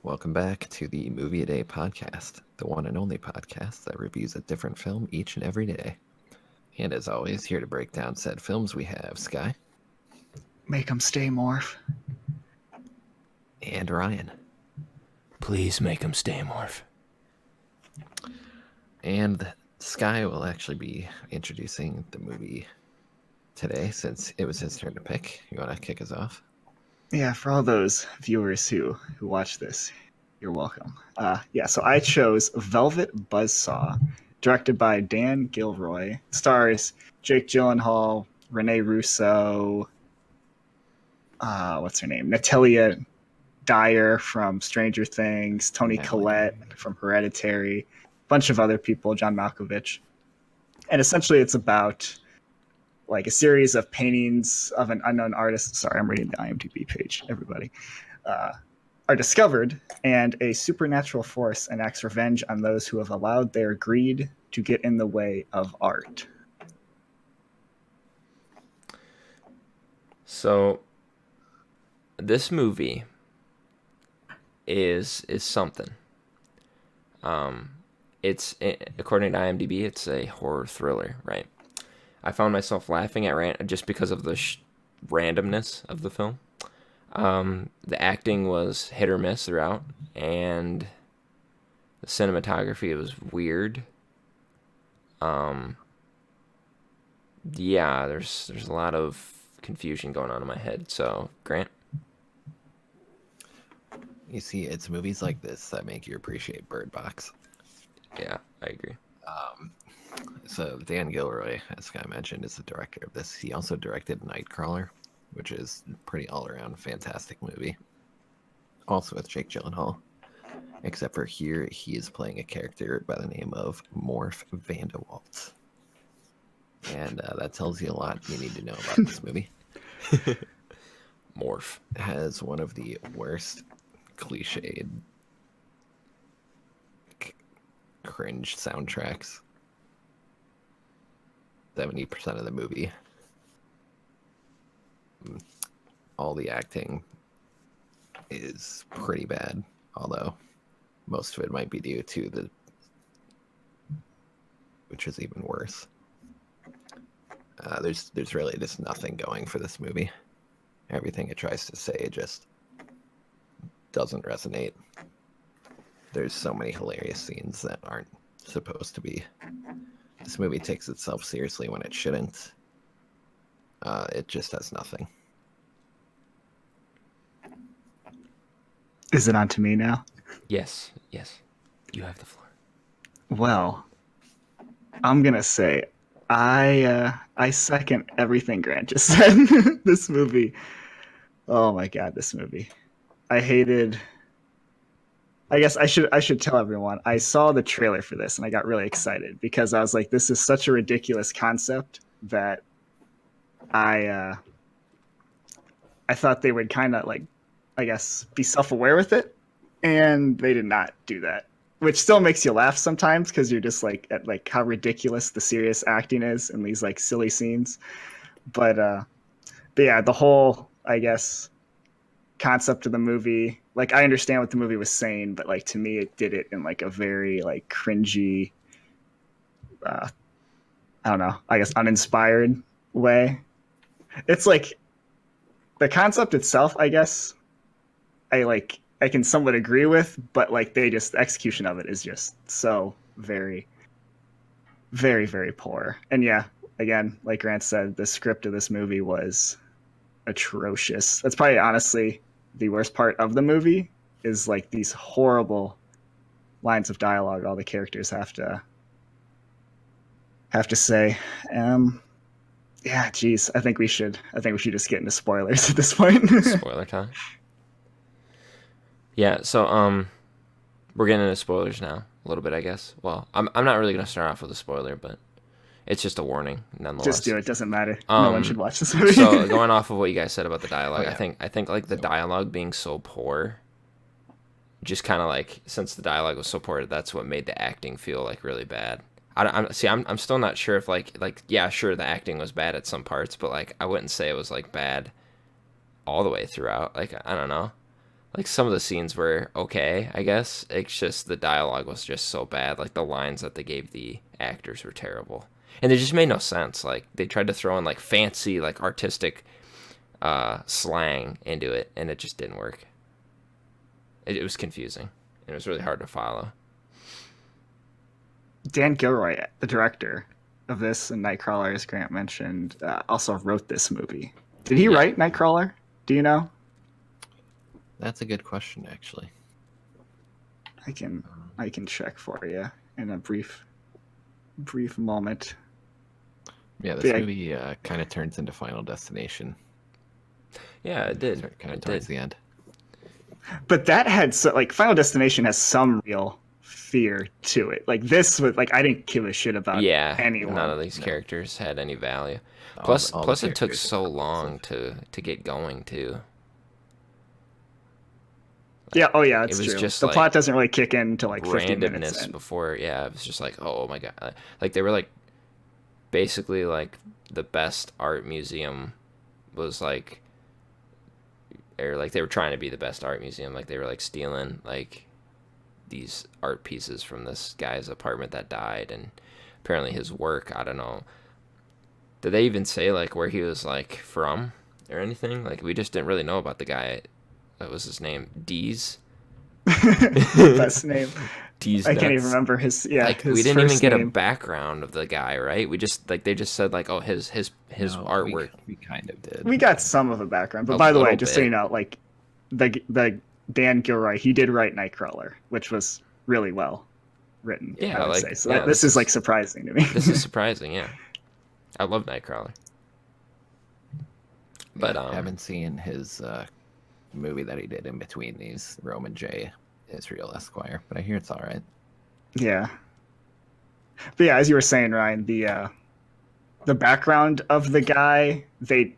Welcome back to the Movie a Day podcast, the one and only podcast that reviews a different film each and every day. And as always, here to break down said films, we have Sky Make 'em stay, Morph. and Ryan. Please make him stay, Morph. And Sky will actually be introducing the movie today since it was his turn to pick. You want to kick us off? Yeah, for all those viewers who watch this, you're welcome. So I chose Velvet Buzzsaw, directed by Dan Gilroy. Stars Jake Gyllenhaal, Renee Russo, what's her name? Natalia Dyer from Stranger Things, Toni Collette from Hereditary, a bunch of other people, John Malkovich. And essentially it's about like a series of paintings of an unknown artist. Sorry, I'm reading the IMDb page, everybody. Are discovered, and a supernatural force enacts revenge on those who have allowed their greed to get in the way of art. So, this movie is something. It's according to IMDb, it's a horror thriller, right? I found myself laughing at just because of the randomness of the film. The acting was hit or miss throughout, and the cinematography was weird. Yeah, there's a lot of confusion going on in my head. So, Grant? You see, it's movies like this that make you appreciate Bird Box. Yeah, I agree. So Dan Gilroy, as Sky mentioned, is the director of this. He also directed Nightcrawler, which is a pretty all-around fantastic movie. Also with Jake Gyllenhaal. Except for here, he is playing a character by the name of Morph Vandewalt. And that tells you a lot you need to know about this movie. Morph. It has one of the worst cliched cringe soundtracks. 70% of the movie. All the acting is pretty bad, although most of it might be due to which is even worse. There's really just nothing going for this movie. Everything it tries to say just doesn't resonate. There's so many hilarious scenes that aren't supposed to be. This movie takes itself seriously when it shouldn't. It just has nothing. Is it on to me now? Yes. You have the floor. Well, I'm gonna say I second everything Grant just said. This movie. Oh my god, this movie. I hated. I guess I should tell everyone. I saw the trailer for this and I got really excited because I was like, this is such a ridiculous concept that I thought they would kind of like, I guess, be self-aware with it, and they did not do that. Which still makes you laugh sometimes because you're just like at like how ridiculous the serious acting is in these like silly scenes. But yeah, the whole, I guess, concept of the movie, like I understand what the movie was saying, but like to me it did it in like a very like cringy, I don't know, I guess uninspired way. It's like the concept itself, I guess I can somewhat agree with, but like the execution of it is just so very, very, very poor. And yeah, again, like Grant said, the script of this movie was atrocious. That's probably honestly the worst part of the movie is like these horrible lines of dialogue all the characters have to say. Yeah, geez, I think we should just get into spoilers at this point. Spoiler time. Yeah, so we're getting into spoilers now a little bit, I guess. Well, I'm not really gonna start off with a spoiler, but it's just a warning nonetheless. Just do it. Doesn't matter. No one should watch this movie. So going off of what you guys said about the dialogue, Oh, yeah. I think like the dialogue being so poor, just kind of like since the dialogue was so poor, that's what made the acting feel like really bad. I'm still not sure if like yeah, sure, the acting was bad at some parts, but like I wouldn't say it was like bad all the way throughout. Like I don't know. Like some of the scenes were okay, I guess. It's just the dialogue was just so bad. Like the lines that they gave the actors were terrible. And they just made no sense. Like they tried to throw in like fancy, like artistic slang into it, and it just didn't work. It was confusing. And it was really hard to follow. Dan Gilroy, the director of this and Nightcrawler, as Grant mentioned, also wrote this movie. Did he write Nightcrawler? Do you know? That's a good question, actually. I can check for you in a brief moment. Yeah, this movie kind of turns into Final Destination. Yeah, it did. Kind of towards the end. But that had Final Destination has some real fear to it. Like this was like I didn't give a shit about anyone. None of these characters had any value. Plus it took so long to get going too. Yeah, oh yeah, it's it was true. Just the plot doesn't really kick in until like 50 randomness minutes in. Before. Yeah, it was just like, oh my god, like they were like basically like the best art museum was like, or like they were trying to be the best art museum. Like they were like stealing like these art pieces from this guy's apartment that died, and apparently his work, I don't know. Did they even say like where he was like from or anything? Like we just didn't really know about the guy. What was his name? Deez? Best name. Deez. I can't even remember his. Yeah, like his we didn't even get name. a background of the guy, right? We just like they just said like, oh, his artwork. We kind of did. We got some of a background, but by the way, just so you know, like the Dan Gilroy, he did write Nightcrawler, which was really well written. Yeah, I would like say. So this is like surprising to me. This is surprising. Yeah, I love Nightcrawler. But I haven't seen his movie that he did in between these, Roman J. Israel Esquire, but I hear it's all right. Yeah. But yeah, as you were saying, Ryan, the background of the guy, they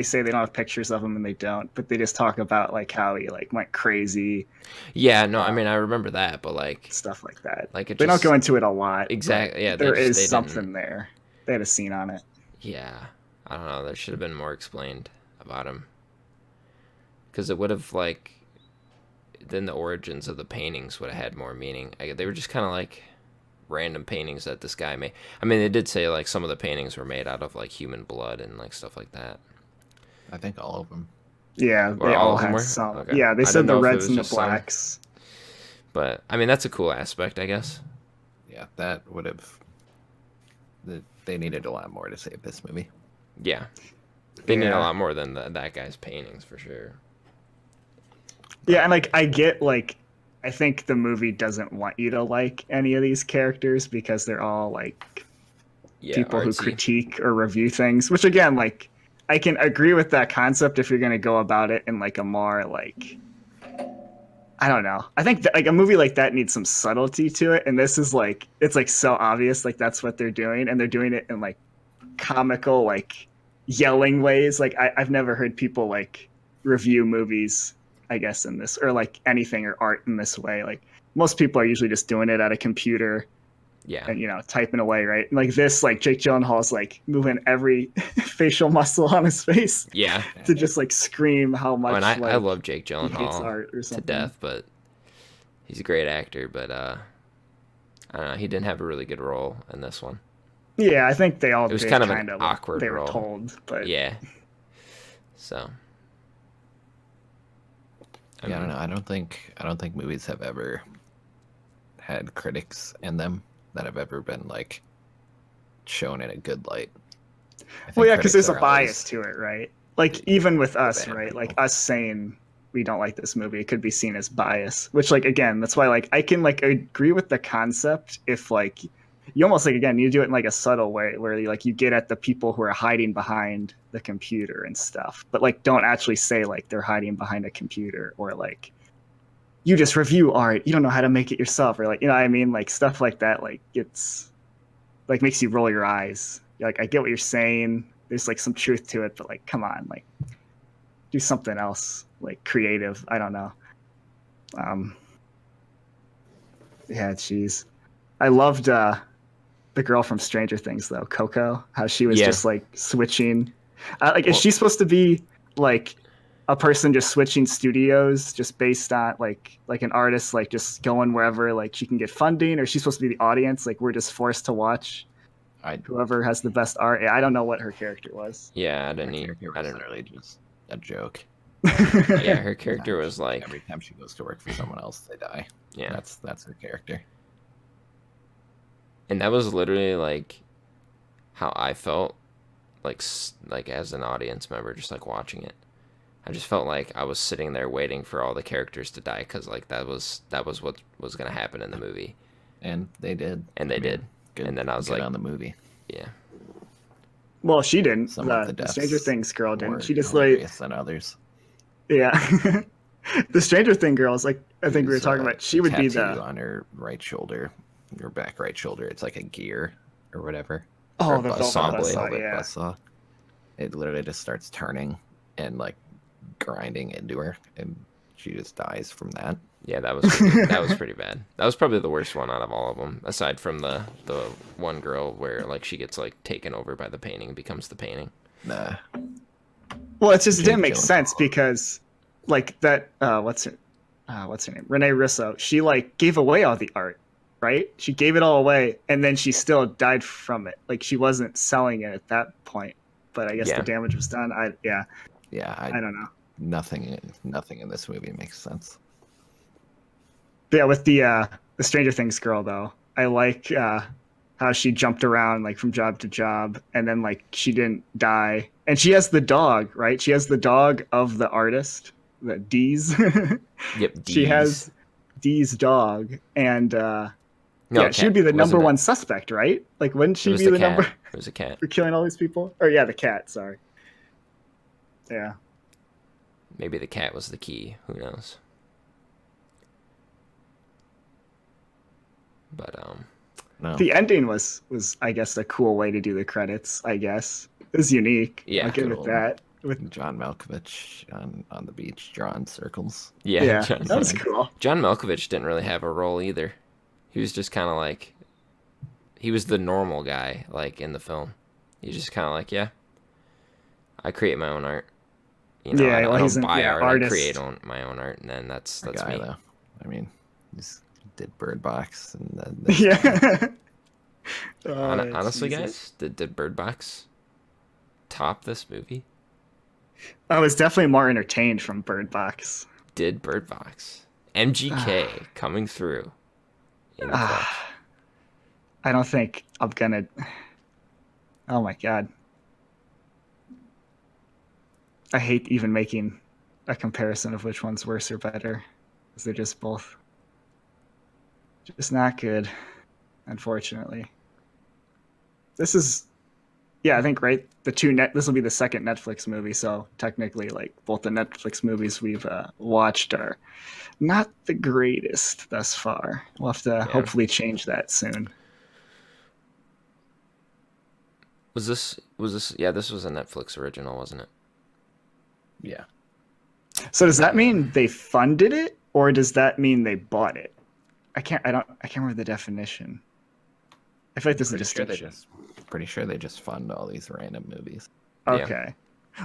say they don't have pictures of him and they don't, but they just talk about like how he like went crazy. Yeah, no, I mean I remember that, but like stuff like that. Like they don't go into it a lot. Exactly. Yeah, there is something there. They had a scene on it. Yeah, I don't know. There should have been more explained about him, because it would have like then the origins of the paintings would have had more meaning. They were just kind of like random paintings that this guy made. I mean, they did say like some of the paintings were made out of like human blood and like stuff like that. I think all of them. Yeah, they all had some. Okay. Yeah, they said the reds and the blacks. But I mean, that's a cool aspect, I guess. Yeah, that would have. They needed a lot more to save this movie. Yeah, they need a lot more than that guy's paintings for sure. Yeah, and like I get like I think the movie doesn't want you to like any of these characters because they're all like people artsy. Who critique or review things, which again, like I can agree with that concept if you're going to go about it in like a more like I don't know. I think that, like a movie like that needs some subtlety to it, and this is like it's like so obvious like that's what they're doing, and they're doing it in like comical like yelling ways. Like I've never heard people like review movies, I guess, in this or like anything or art in this way. Like most people are usually just doing it at a computer, and typing away, right? And like this, like Jake Gyllenhaal's like moving every facial muscle on his face, to just like scream how much. And I love Jake Gyllenhaal art or to death, but he's a great actor. But I don't know, he didn't have a really good role in this one. Yeah, I think they all. It was kind of an awkward they role. Were told, but yeah. So. I don't know. I don't think movies have ever had critics in them that have ever been like shown in a good light. Well, yeah, because there's a bias to it, right? Like even with us, right? Like us saying we don't like this movie, it could be seen as bias. Which, like, again, that's why like I can like agree with the concept if like you almost like again you do it in like a subtle way where you get at the people who are hiding behind the computer and stuff, but like don't actually say like they're hiding behind a computer or like you just review art, you don't know how to make it yourself, or like what I mean, like stuff like that. Like it's like makes you roll your eyes. Like I get what you're saying. There's like some truth to it, but like come on, like do something else, like creative. I don't know. Yeah, geez. I loved the girl from Stranger Things though, Coco. How she was just like switching. Is she supposed to be like a person just switching studios just based on like an artist like just going wherever like she can get funding, or she's supposed to be the audience, like we're just forced to watch I whoever has the best art. I don't know what her character was. Yeah, I her didn't character I was didn't. literally just a joke. Yeah, her character was like, Every time she goes to work for someone else, they die. yeah, That's her character. and that was literally like how I felt, like as an audience member, just like watching it. I just felt like I was sitting there waiting for all the characters to die, because like that was what was gonna happen in the movie, And they did. and they did. Good, And then I was good like, on the movie. yeah, Well, she didn't. Some of the The deaths Stranger Things girl More didn't. She just like, hilarious than others. yeah. The Stranger Thing girls, like I think we were There's talking a about, she would be tattoo the on her right shoulder, her back right shoulder. It's like a gear or whatever. oh Or a the buzzsaw velvet blade. buzzsaw, yeah. buzzsaw. It literally just starts turning and like grinding into her, and she just dies from that. yeah, that was pretty bad. That was probably the worst one out of all of them, aside from the one girl where like she gets like taken over by the painting and becomes the painting. Nah, Well, it just Jake didn't make Gyllenhaal. sense because, like that, what's her name? Renee Russo. She like gave away all the art, right? She gave it all away, and then she still died from it. Like she wasn't selling it at that point, but I guess Yeah. the damage was done. yeah, I don't know. nothing in this movie makes sense. But yeah, with the Stranger Things girl though, I like how she jumped around like from job to job, and then like she didn't die, and she has the dog, right? She has the dog of the artist, the Dee's. Yep, She D's. has Dee's dog, and No, yeah, she would be the cat, number wasn't it? one suspect, right? Like, wouldn't It she was be the the cat. number It was a cat. for killing all these people? Or yeah, the cat. Sorry. Yeah. Maybe the cat was the key. Who knows? But No, The ending was I guess a cool way to do the credits. I guess it was unique. Yeah, I'll give it cool. that. With John Malkovich on the beach drawing circles. yeah, yeah, John, that was cool. John Malkovich didn't really have a role either. He was just kind of like, he was the normal guy, like in the film. He's just kind of like, yeah, I create my own art. You know, Yeah, I well, don't he's an- buy yeah, art. artist. I create my own art, and then that's That guy, me. though. I mean, he's did Bird Box, and then this Yeah. Oh, Honestly, Jesus. guys, did Bird Box top this movie? I was definitely more entertained from Bird Box. Did Bird Box? MGK coming through in the clutch. I don't think I'm gonna. Oh my god. I hate even making a comparison of which one's worse or better, because they're just both just not good, unfortunately. This is, yeah, I think right. This will be the second Netflix movie, so technically, like both the Netflix movies we've watched are not the greatest thus far. We'll have to hopefully change that soon. Was this? Yeah, this was a Netflix original, wasn't it? yeah, So does that mean they funded it, or does that mean they bought it? I can't remember the definition. I feel like there's a distinction. pretty sure they just fund all these random movies. Yeah. Okay.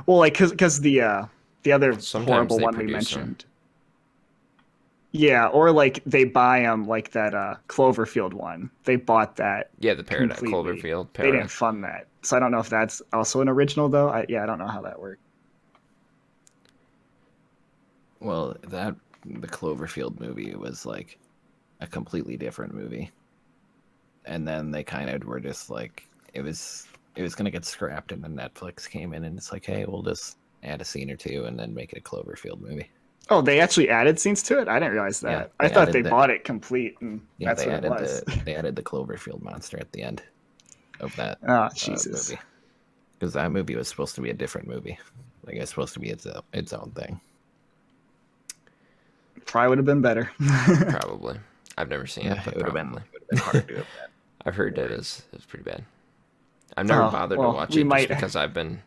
Well, like because the other Sometimes horrible they one we produce them. mentioned. Yeah, or like they buy them, like that Cloverfield one. They bought that. Yeah, the Paradise Completely. Cloverfield. They didn't Paradise. fund that, so I don't know if that's also an original though. I don't know how that worked. Well, the Cloverfield movie was like a completely different movie, and then they kind of were just like it was gonna get scrapped, and then Netflix came in and it's like, hey, we'll just add a scene or two and then make it a Cloverfield movie. Oh, they actually added scenes to it. I didn't realize that. Yeah, I they thought added they the- bought it complete, and Yeah, that's they what it added was. they added the Cloverfield monster at the end of that Oh Jesus! movie, because that movie was supposed to be a different movie. Like it's supposed to be its own thing. Probably would have been better. Probably. I've never seen it, Yeah, but it would have probably. been hard to do that. I've heard that it's pretty bad. I've never Oh, bothered well, to watch we it might- just because I've been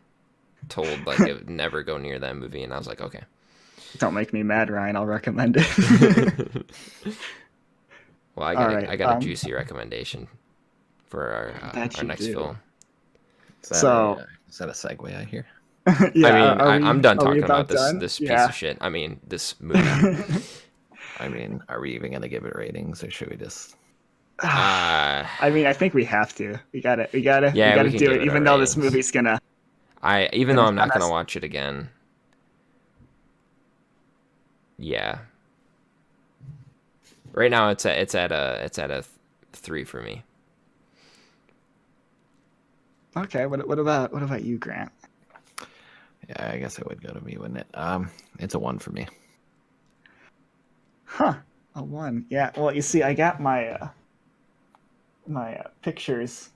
told like it would never go near that movie, and I was like, okay. Don't make me mad, Ryan. I'll recommend it. Well, I All right, got a juicy recommendation for our Bet our you next do. film. Is that So- is that a segue I hear? Yeah, I mean, I'm done are we talking about done? this piece Yeah. of shit. I mean, this movie. I mean, are we even gonna give it ratings, or should we just? Uh, I mean, I think we have to. We gotta Yeah, we can do give it, it a even though this ratings. movie's gonna. Even though I'm not gonna- gonna watch it again. Yeah. Right now it's at a 3 for me. Okay, what about you, Grant? Yeah, I guess it would go to me, wouldn't it? It's a 1 for me. Huh? A 1. Yeah. Well, you see, I got my pictures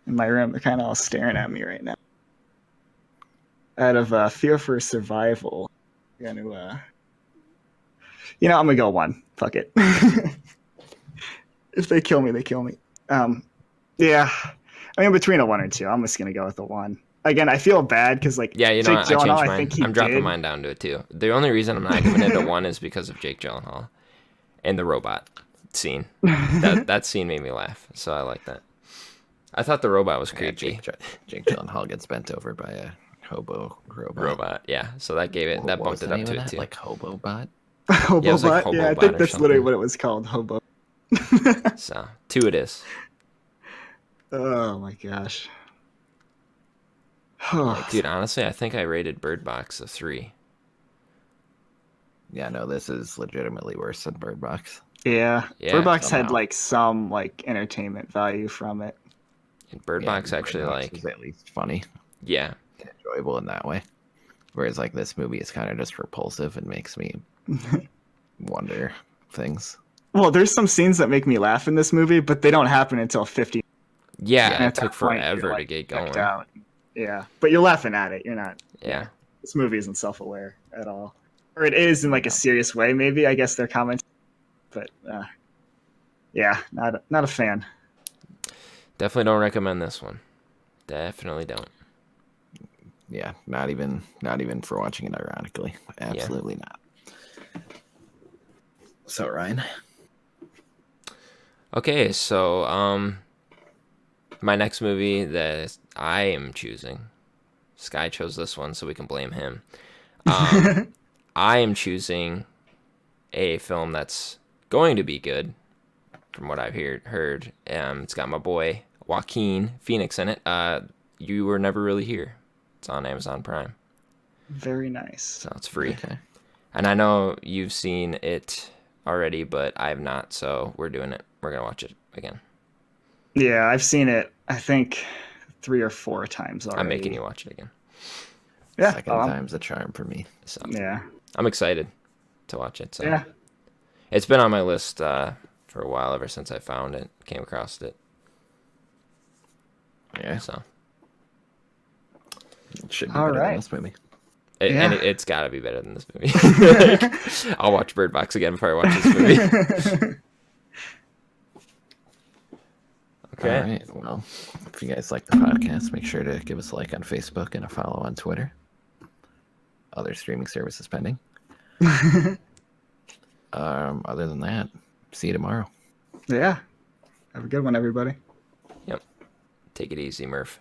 in my room. They're kind of all staring at me right now. Out of fear for survival, I'm gonna I'm gonna go 1. Fuck it. If they kill me, they kill me. Yeah. I mean, between a 1 or 2, I'm just gonna go with a 1. Again, I feel bad because Yeah, Jake I changed Gyllenhaal, mine. I think he I'm dropping did. mine down to a 2. The only reason I'm not giving it a 1 is because of Jake Gyllenhaal and the robot scene. That scene made me laugh, so I like that. I thought the robot was Yeah, creepy. Jake Gyllenhaal gets bent over by a hobo robot. Yeah, so that What bumped was it the up name to of a that? 2. Like Hobobot? Hobobot. Yeah, it was like Yeah, I Hobobot think or that's literally something. what it was called. Hobo. So 2 it is. Oh my gosh. Dude, honestly, I think I rated Bird Box a 3. Yeah, no, this is legitimately worse than Bird Box. Yeah. Yeah, Bird Box had somehow. like some like entertainment value from it. And Bird Yeah, Box actually Bird Box like is at least funny, yeah. and enjoyable in that way. Whereas like this movie is kind of just repulsive and makes me wonder things. Well, there's some scenes that make me laugh in this movie, but they don't happen until 50. Yeah, And it at that took point, you're, forever to like, get checked going. out. Yeah, but you're laughing at it. You're not. Yeah. This movie isn't self-aware at all, or it is in like a serious way. Maybe I guess they're commenting, but yeah, not a fan. Definitely don't recommend this one. Definitely don't. Yeah, not even for watching it ironically. Absolutely not. So Ryan, Okay, so my next movie that I am choosing, Sky chose this one, so we can blame him. I am choosing a film that's going to be good, from what I've heard. It's got my boy Joaquin Phoenix in it. You Were Never Really Here. It's on Amazon Prime, Very nice. so it's free. okay. And I know you've seen it already, but I have not, so we're doing it. We're gonna watch it again. Yeah, I've seen it. I think 3 or 4 times already. I'm making you watch it again. Yeah. Second time's a charm for me. So Yeah. I'm excited to watch it. So Yeah. it's been on my list for a while, ever since I found it, came across it. Yeah, So it should be All better than right. this movie. and Yeah. it's got to be better than this movie. Like, I'll watch Bird Box again before I watch this movie. Okay. All right. Well, if you guys like the podcast, make sure to give us a like on Facebook and a follow on Twitter. Other streaming services pending. Other than that, see you tomorrow. Yeah. Have a good one, everybody. Yep. Take it easy, Murph.